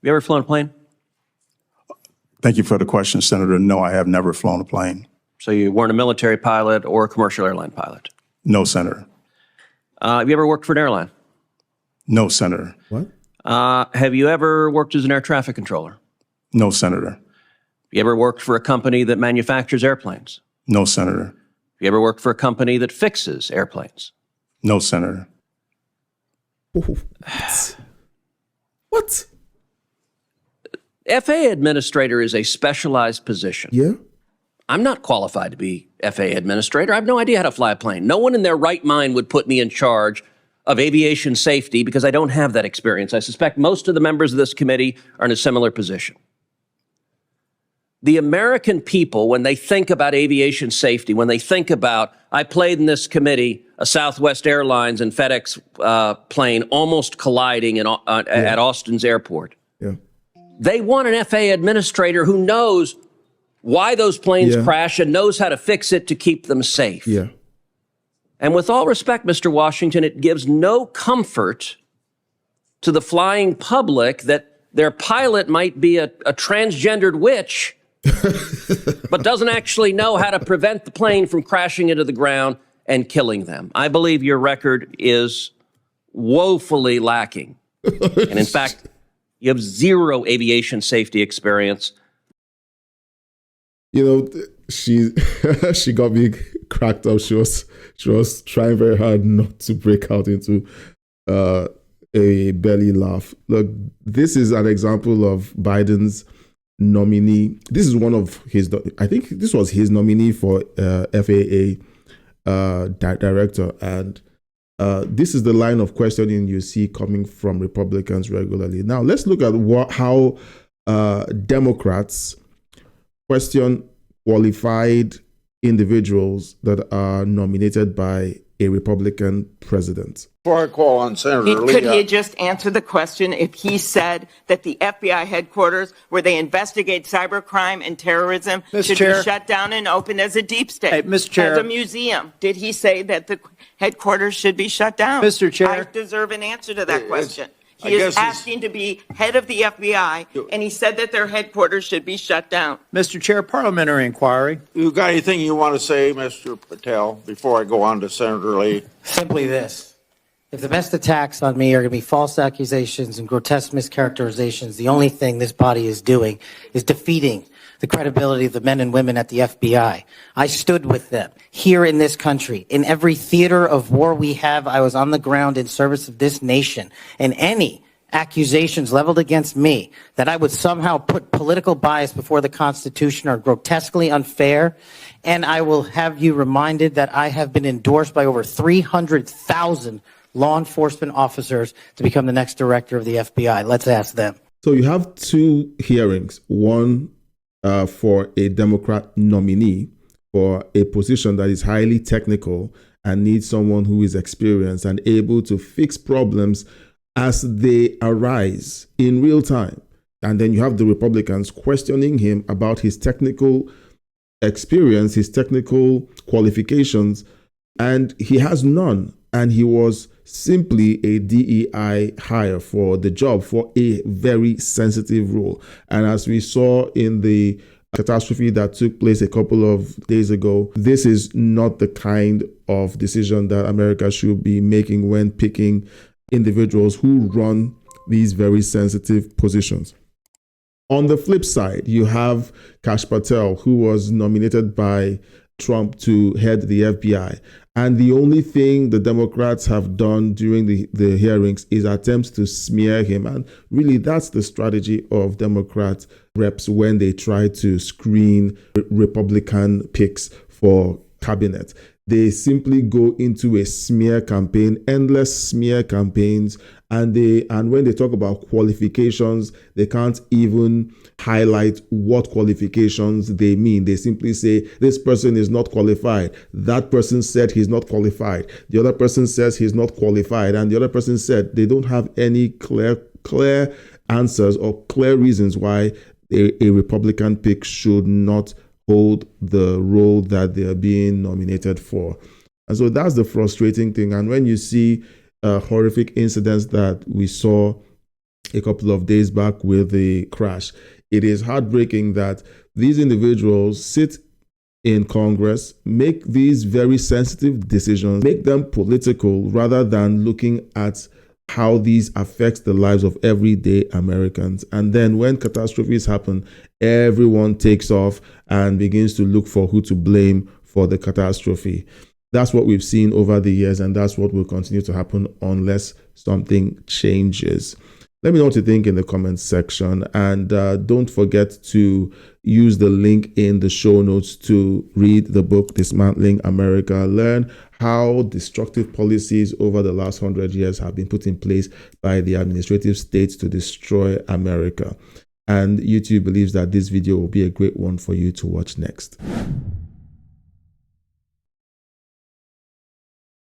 You ever flown a plane? Thank you for the question, Senator. No, I have never flown a plane. So you weren't a military pilot or a commercial airline pilot? No, Senator. Have you ever worked for an airline? No, Senator. What? Have you ever worked as an air traffic controller? No, Senator. You ever worked for a company that manufactures airplanes? No, Senator. You ever worked for a company that fixes airplanes? No, Senator. What? FAA administrator is a specialized position. Yeah. I'm not qualified to be FAA administrator. I have no idea how to fly a plane. No one in their right mind would put me in charge of aviation safety because I don't have that experience. I suspect most of the members of this committee are in a similar position. The American people, when they think about aviation safety, when they think about, I played in this committee, a Southwest Airlines and FedEx plane almost colliding at Austin's airport. Yeah. They want an FAA administrator who knows why those planes crash and knows how to fix it to keep them safe. Yeah. And with all respect, Mr. Washington, it gives no comfort to the flying public that their pilot might be a transgendered witch but doesn't actually know how to prevent the plane from crashing into the ground and killing them. I believe your record is woefully lacking. And in fact, you have zero aviation safety experience. You know, she got me cracked up. She was trying very hard not to break out into a belly laugh. Look, this is an example of Biden's nominee. This is one of his, I think this was his nominee for FAA director. And this is the line of questioning you see coming from Republicans regularly. Now, let's look at how Democrats question qualified individuals that are nominated by a Republican president. Before I call on Senator Lee, could he just answer the question if he said that the FBI headquarters where they investigate cybercrime and terrorism should be shut down and opened as a deep state, Mr. Chair, as a museum? Did he say that the headquarters should be shut down? Mr. Chair, I deserve an answer to that question. He is asking to be head of the FBI, and he said that their headquarters should be shut down. Mr. Chair, parliamentary inquiry. You got anything you want to say, Mr. Patel, before I go on to Senator Lee? Simply this. If the best attacks on me are going to be false accusations and grotesque mischaracterizations, the only thing this body is doing is defeating the credibility of the men and women at the FBI. I stood with them here in this country. In every theater of war we have, I was on the ground in service of this nation. And any accusations leveled against me that I would somehow put political bias before the Constitution are grotesquely unfair. And I will have you reminded that I have been endorsed by over 300,000 law enforcement officers to become the next director of the FBI. Let's ask them. So you have two hearings, one for a Democrat nominee for a position that is highly technical and needs someone who is experienced and able to fix problems as they arise in real time. And then you have the Republicans questioning him about his technical experience, his technical qualifications, and he has none. And he was simply a DEI hire for the job, for a very sensitive role. And as we saw in the catastrophe that took place a couple of days ago, this is not the kind of decision that America should be making when picking individuals who run these very sensitive positions. On the flip side, you have Kash Patel, who was nominated by Trump to head the FBI. And the only thing the Democrats have done during the hearings is attempts to smear him. And really, that's the strategy of Democrat reps when they try to screen Republican picks for cabinet. They simply go into a smear campaign, endless smear campaigns, and when they talk about qualifications, they can't even highlight what qualifications they mean. They simply say, this person is not qualified. That person said he's not qualified. The other person says he's not qualified. And the other person said they don't have any clear answers or clear reasons why a Republican pick should not hold the role that they are being nominated for. And so that's the frustrating thing. And when you see horrific incidents that we saw a couple of days back with the crash. It is heartbreaking that these individuals sit in Congress, make these very sensitive decisions, make them political rather than looking at how these affects the lives of everyday Americans. And then when catastrophes happen, everyone takes off and begins to look for who to blame for the catastrophe. That's what we've seen over the years, and that's what will continue to happen unless something changes. Let me know what you think in the comments section, and don't forget to use the link in the show notes to read the book Dismantling America. Learn how destructive policies over the last 100 years have been put in place by the administrative states to destroy America. And YouTube believes that this video will be a great one for you to watch next.